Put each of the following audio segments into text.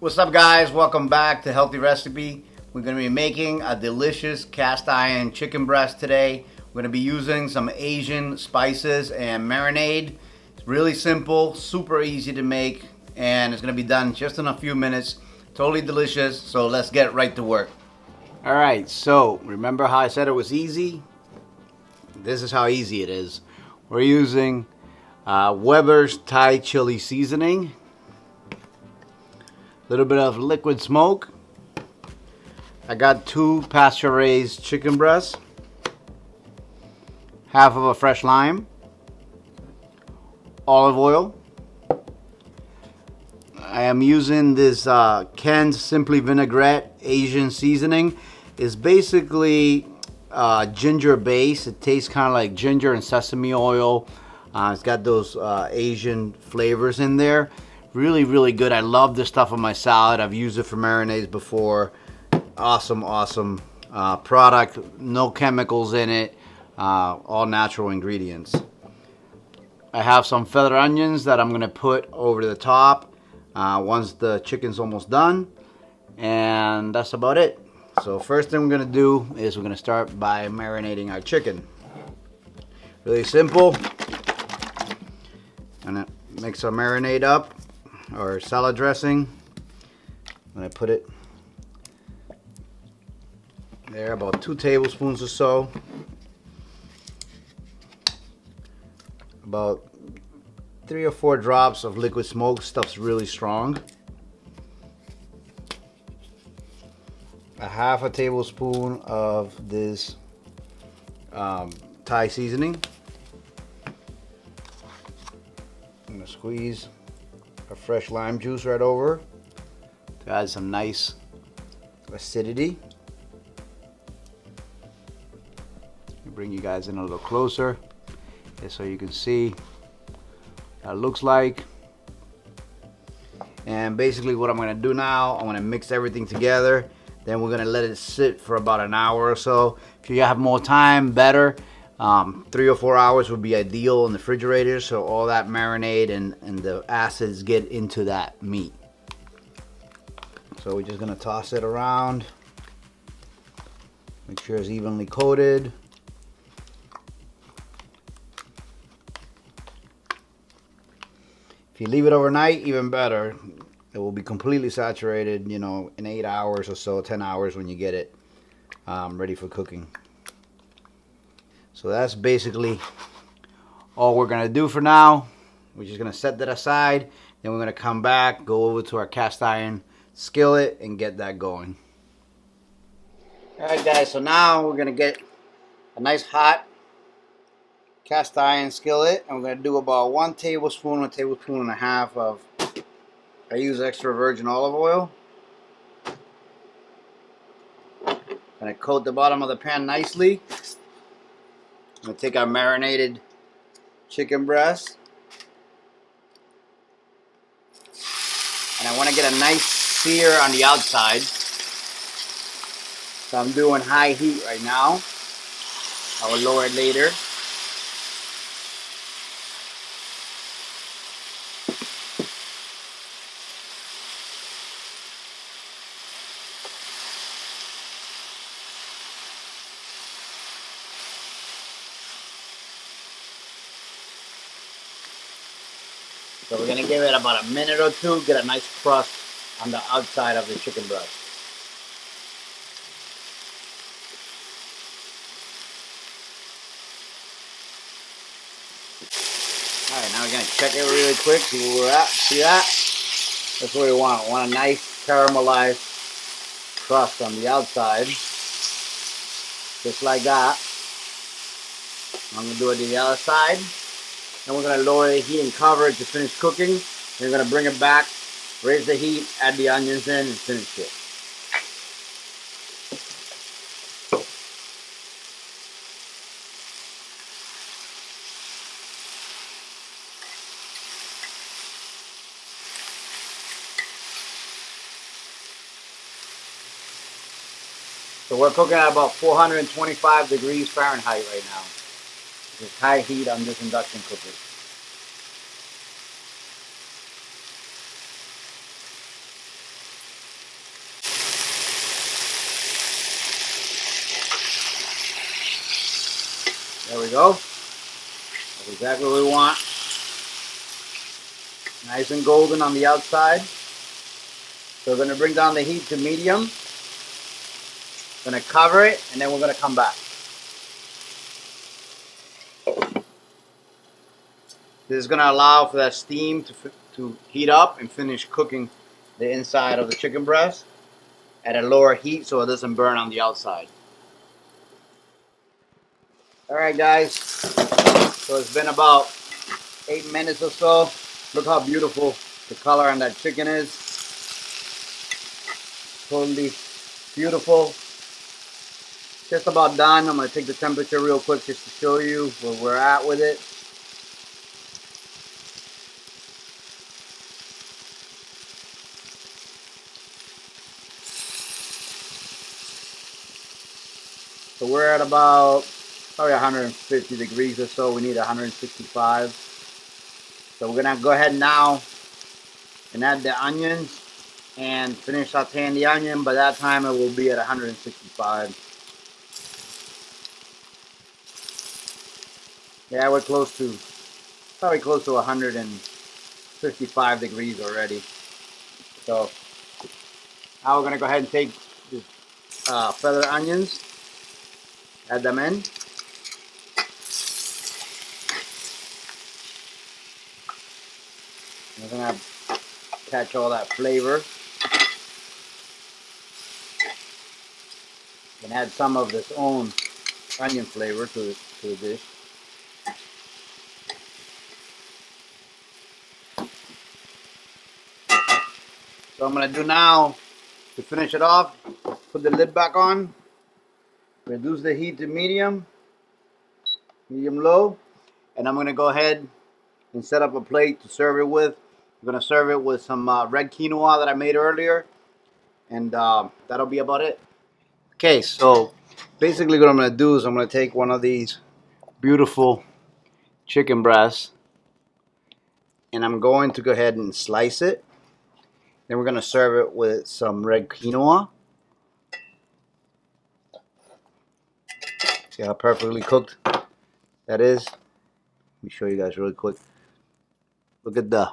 What's up, guys? Welcome back to Healthy Recipe. We're going to be making a delicious cast iron chicken breast today. We're going to be using some Asian spices and marinade. It's really simple, super easy to make, and it's going to be done just in a few minutes. Totally delicious, so let's get right to work. Alright, so remember how I said it was easy? This is how easy it is. We're using Weber's Thai chili seasoning. Little bit of liquid smoke. I got 2 pasture-raised chicken breasts, half of a fresh lime, olive oil. I am using this canned Simply Vinaigrette Asian seasoning. It's basically ginger base. It tastes kind of like ginger and sesame oil. It's got those Asian flavors in there. Really, really good. I love this stuff on my salad. I've used it for marinades before. Awesome, awesome product. No chemicals in it. All natural ingredients. I have some feather onions that I'm going to put over the top once the chicken's almost done. And that's about it. So first thing we're going to do is we're going to start by marinating our chicken. Really simple. I'm going to mix our marinade up. Or salad dressing. I'm going to put it there, about 2 tablespoons or so. About 3 or 4 drops of liquid smoke. Stuff's really strong. A half a tablespoon of this Thai seasoning. I'm going to squeeze a fresh lime juice right over to add some nice acidity. Bring you guys in a little closer just so you can see what it looks like. And basically what I'm going to do now, I'm going to mix everything together. Then we're going to let it sit for about an hour or so. If you have more time, better. 3 or 4 hours would be ideal in the refrigerator, so all that marinade and the acids get into that meat. So we're just going to toss it around. Make sure it's evenly coated. If you leave it overnight, even better. It will be completely saturated, you know, in 8 hours or so, 10 hours when you get it ready for cooking. So that's basically all we're going to do for now. We're just going to set that aside. Then we're going to come back, go over to our cast iron skillet and get that going. Alright guys, so now we're going to get a nice hot cast iron skillet. And we're going to do about 1 tablespoon, 1.5 tablespoons of, I use extra virgin olive oil. Going to coat the bottom of the pan nicely. I'm going to take our marinated chicken breast. And I want to get a nice sear on the outside. So I'm doing high heat right now. I will lower it later. So we're going to give it about a minute or 2, get a nice crust on the outside of the chicken breast. Alright, now we're going to check it really quick, see where we're at. See that? That's what we want. We want a nice caramelized crust on the outside. Just like that. I'm going to do it to the other side. Then we're going to lower the heat and cover it to finish cooking. Then we're going to bring it back, raise the heat, add the onions in, and finish it. So we're cooking at about 425 degrees Fahrenheit right now. It's high heat on this induction cooker. There we go. That's exactly what we want. Nice and golden on the outside. So we're going to bring down the heat to medium. Going to cover it, and then we're going to come back. This is going to allow for that steam to heat up and finish cooking the inside of the chicken breast at a lower heat so it doesn't burn on the outside. Alright guys, so it's been about 8 minutes or so. Look how beautiful the color on that chicken is. Totally beautiful. Just about done. I'm going to take the temperature real quick just to show you where we're at with it. So we're at about probably 150 degrees or so. We need 165. So we're going to go ahead now and add the onions and finish sauteing the onion. By that time it will be at 165. Yeah, we're probably close to 155 degrees already. So now we're going to go ahead and take the feather onions, add them in. We're going to catch all that flavor. And add some of this own onion flavor to the dish. So I'm going to do now, to finish it off, put the lid back on, reduce the heat to medium low, and I'm going to go ahead and set up a plate to serve it with. I'm going to serve it with some red quinoa that I made earlier, and that'll be about it. Okay, so basically what I'm going to do is I'm going to take one of these beautiful chicken breasts, and I'm going to go ahead and slice it. Then we're going to serve it with some red quinoa. See how perfectly cooked that is? Let me show you guys really quick. Look at the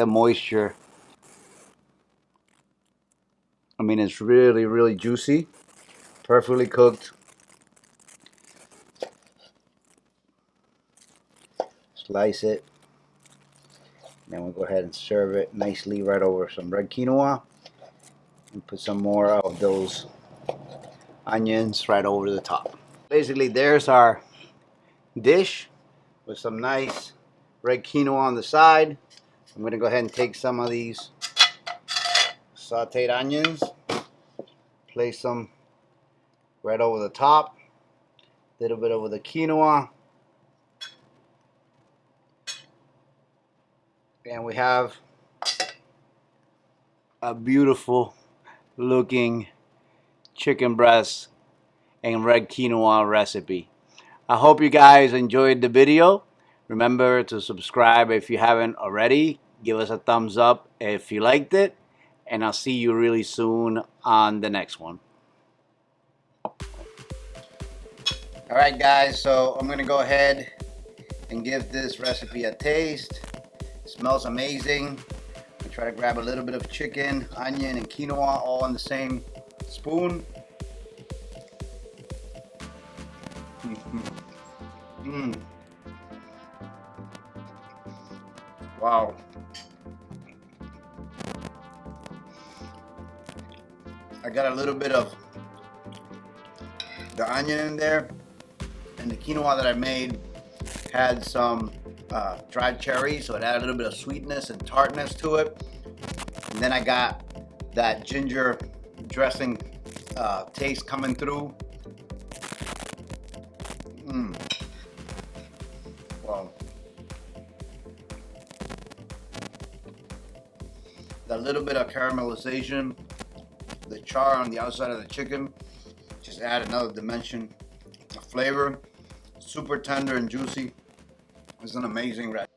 moisture. I mean, it's really, really juicy. Perfectly cooked. Slice it. Then we'll go ahead and serve it nicely right over some red quinoa. And put some more of those onions right over the top. Basically, there's our dish with some nice red quinoa on the side. I'm going to go ahead and take some of these sauteed onions, place them right over the top, a little bit over the quinoa, and we have a beautiful looking chicken breast and red quinoa recipe. I hope you guys enjoyed the video. Remember to subscribe if you haven't already. Give us a thumbs up if you liked it, and I'll see you really soon on the next one. Alright guys, so I'm going to go ahead and give this recipe a taste. It smells amazing. I try to grab a little bit of chicken, onion, and quinoa all on the same spoon. Wow. I got a little bit of the onion in there, and the quinoa that I made had some dried cherries, so it added a little bit of sweetness and tartness to it. And then I got that ginger dressing taste coming through. Wow. That little bit of caramelization, the char on the outside of the chicken, just add another dimension of flavor. Super tender and juicy. It's an amazing recipe.